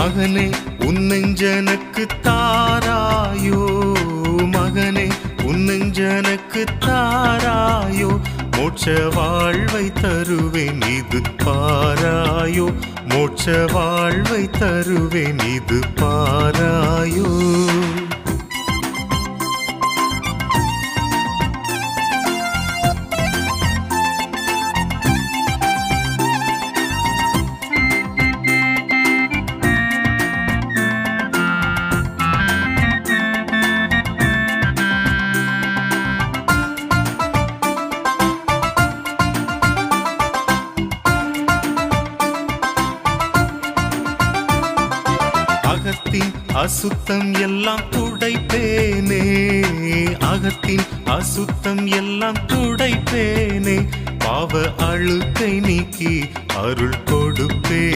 மகனே உன்னெஞ்சனக்கு தாராயோ, மகனே உன்னெஞ்சனக்கு தாராயோ, மோட்ச வாழ்வை தருவேன் இது பாராயோ, மோட்ச வாழ்வை தருவேன் இது பாராயோ. அகத்தின் அசுத்தம் எல்லாம் துடைப்பேனே, அகத்தின் அசுத்தம் எல்லாம் துடைப்பேனே, பாவ அழுக்கை நீக்கி அருள் கொடுப்பே.